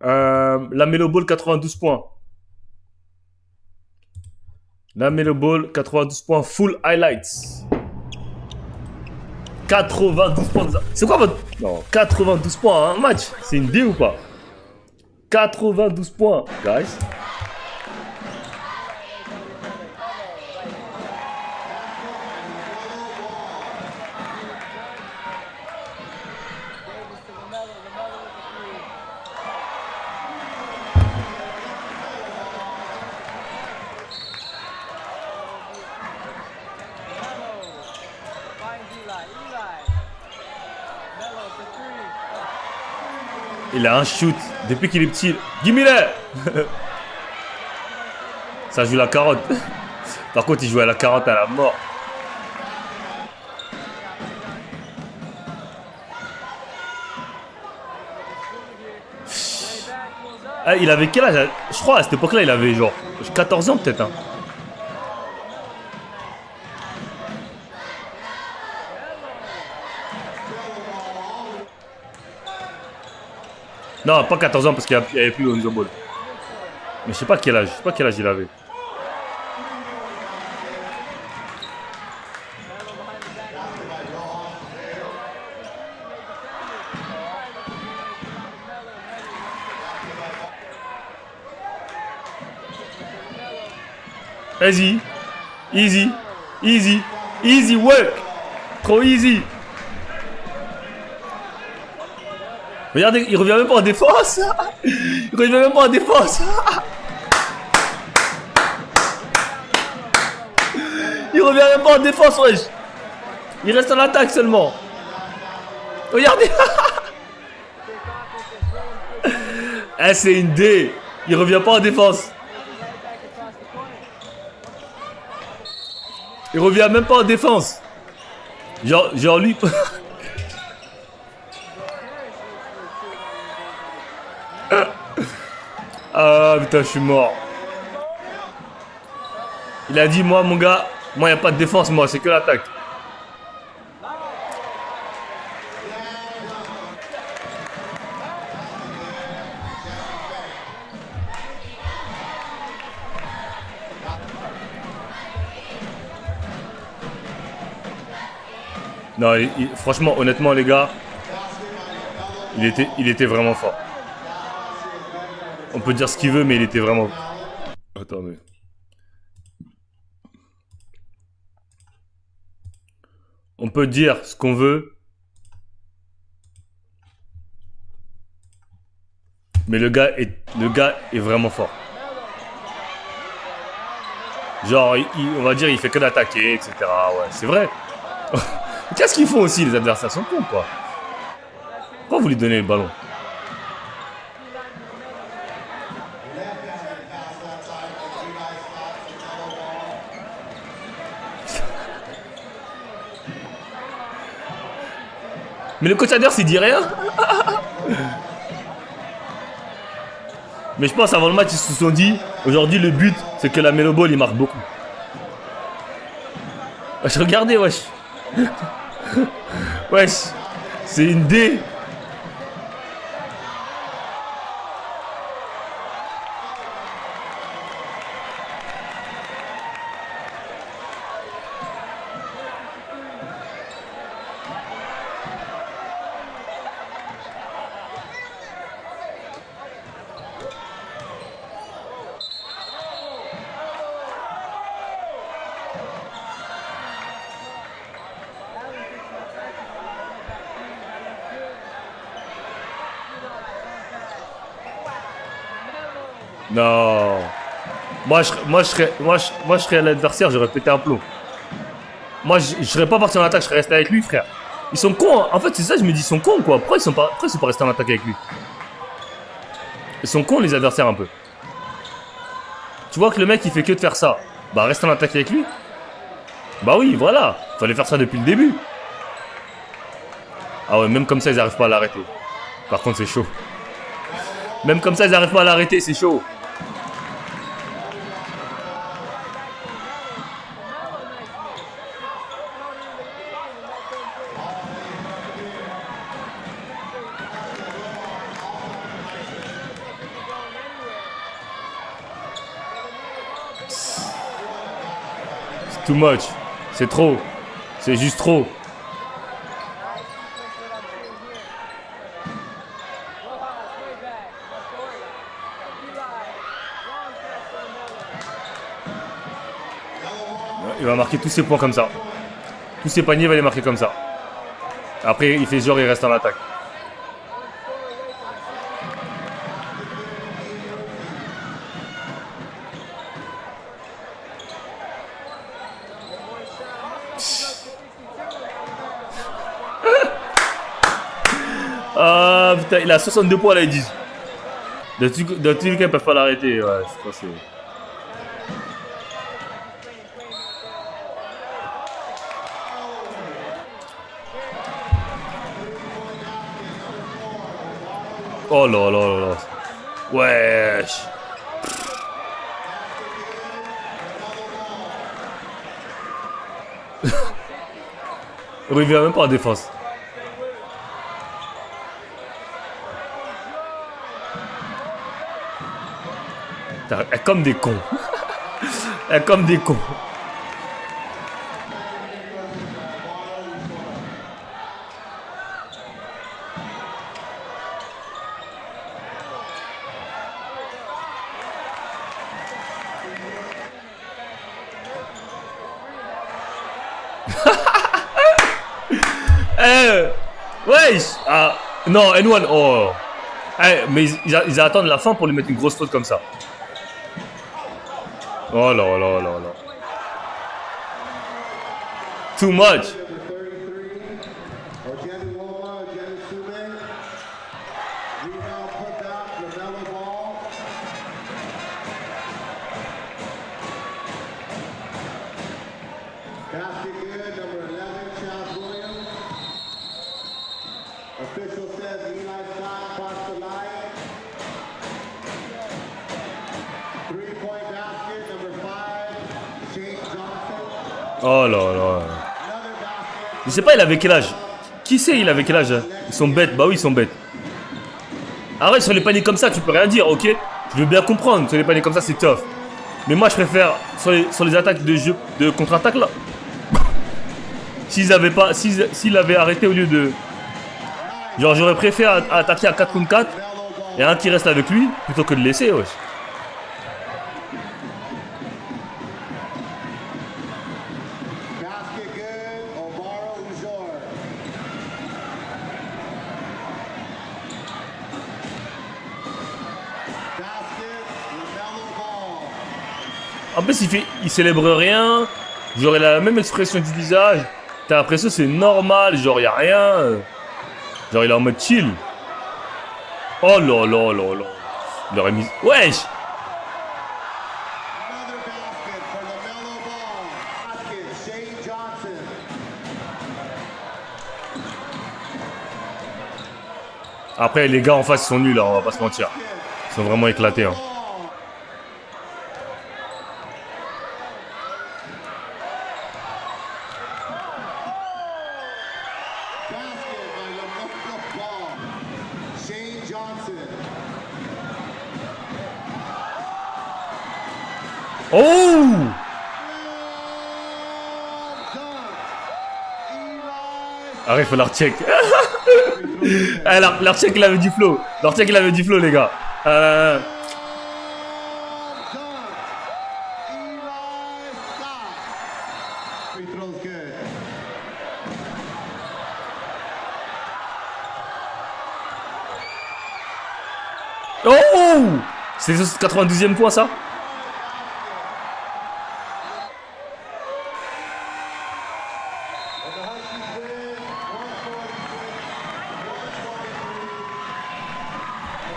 La Melo Ball, 92 points. La Melo Ball, 92 points, full highlights. 92 points. C'est quoi votre... Non, 92 points, un match. C'est une D ou pas? 92 points, guys. Il a un shoot depuis qu'il est petit. Gimme-le. Ça joue la carotte. Par contre, il joue à la carotte à la mort. Ah, il avait quel âge? Je crois à cette époque-là, il avait genre 14 ans peut-être. Hein. Non, pas 14 ans parce qu'il n'y avait plus Lonzo Ball. Mais je sais pas quel âge. Je sais pas quel âge il avait. Vas-y. Easy. Easy. Easy work. Trop easy. Regardez, il revient même pas en défense. Il revient même pas en défense. Il revient même pas en défense, wesh. Il reste en attaque seulement. Regardez. Eh, c'est une D. Il revient pas en défense. Il revient même pas en défense. Genre lui. Ah putain, je suis mort. Il a dit, moi mon gars, moi y a pas de défense, moi, c'est que l'attaque. Non, franchement, honnêtement les gars, il était vraiment fort. On peut dire ce qu'il veut, mais il était vraiment... Attendez. On peut dire ce qu'on veut. Mais le gars est vraiment fort. Genre, on va dire, il fait que d'attaquer, etc. Ouais, c'est vrai. Qu'est-ce qu'ils font aussi, les adversaires sont cons, quoi. Pourquoi vous lui donnez le ballon? Mais le coach adverse, il dit rien. Mais je pense avant le match, ils se sont dit, aujourd'hui le but, c'est que la Melo Ball, il marque beaucoup. Wesh, regardez, wesh. Wesh, c'est une D. Non. Moi, je serais l'adversaire, j'aurais pété un plomb. Moi, je serais pas parti en attaque, je serais resté avec lui, frère. Ils sont cons, hein. En fait, c'est ça, je me dis, ils sont cons, quoi. Pourquoi ils sont pas restés en attaque avec lui? Ils sont cons, les adversaires, un peu. Tu vois que le mec, il fait que de faire ça. Bah, reste en attaque avec lui. Bah oui, voilà. Fallait faire ça depuis le début. Ah ouais, même comme ça, ils arrivent pas à l'arrêter. Par contre, c'est chaud. Même comme ça, ils arrivent pas à l'arrêter, c'est chaud. Too much. C'est trop. C'est juste trop. Il va marquer tous ses points comme ça. Tous ses paniers, il va les marquer comme ça. Après, il fait genre, il reste en attaque. Ah putain, il a 62 points là, ils disent. Dans tous les cas, ils peuvent pas l'arrêter. Ouais, je pense que... Oh là là là là. Wesh. Il revient même pas en défense. Comme des cons. Comme des cons. Wesh. Ah, non, N1. Oh. Mais ils attendent la fin pour lui mettre une grosse faute comme ça. Oh là là là là. Too much. Oh là là. Je sais pas, il avait quel âge? Qui sait, il avait quel âge? Ils sont bêtes, bah oui, ils sont bêtes. Arrête, sur les paniers comme ça, tu peux rien dire, ok? Je veux bien comprendre, sur les paniers comme ça, c'est tough. Mais moi, je préfère sur les attaques de jeu, de contre-attaque là. S'ils avaient arrêté au lieu de. Genre, j'aurais préféré attaquer à 4 contre 4 et un qui reste avec lui plutôt que de laisser, wesh. En plus, il célèbre rien. Genre, il a la même expression du visage. T'as l'impression que c'est normal. Genre, y'a rien. Genre, il est en mode chill. Oh là là là là. Il aurait mis. Wesh! Après, les gars en face sont nuls, hein, on va pas se mentir. Ils sont vraiment éclatés. Hein. Oh! Arrête, faut leur check. Leur check, il avait du flow. Leur check, il avait du flow, les gars. Oh! C'est le 92e point, ça?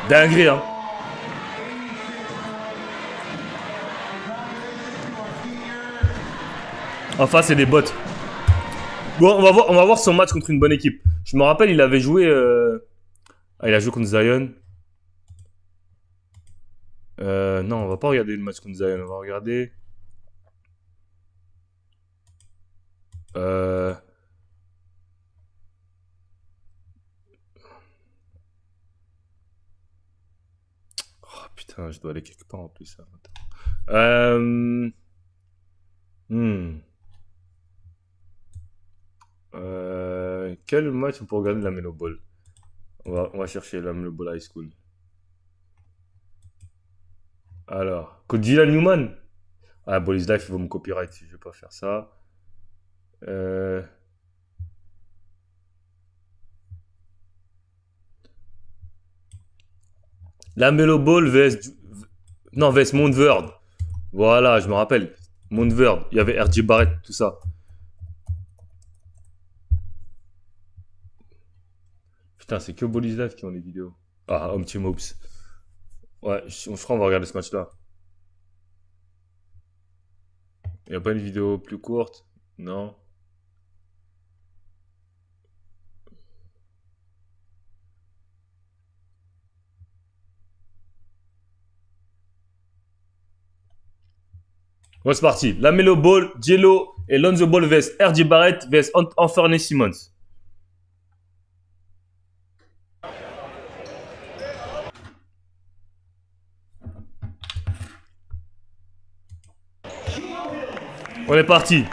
Dinguerie, hein. Enfin, c'est des bots. Bon, on va voir son match contre une bonne équipe. Je me rappelle, il avait joué... Ah, il a joué contre Zion. Non, on va pas regarder le match contre Zion. On va regarder... Oh putain, je dois aller quelque part en plus. Hmm. Quel match on peut regarder la Melo Ball? On va chercher la Melo Ball High School. Alors, Code Dylan Newman. Ah, Boys Life, ils vont me copyright si je vais pas faire ça. Euh, La Melo Ball vs. Non, vs Montverde. Voilà, je me rappelle. Montverde. Il y avait RJ Barrett, tout ça. Putain, c'est que Boys Life qui ont les vidéos. Ah, Home Team Hoops. Ouais, je crois qu'on va regarder ce match-là. Il n'y a pas une vidéo plus courte? Non. Ouais, c'est parti. La Melo Ball, Jello et Lonzo Ball vs RJ Barrett vs Anthony Simmons. On est parti.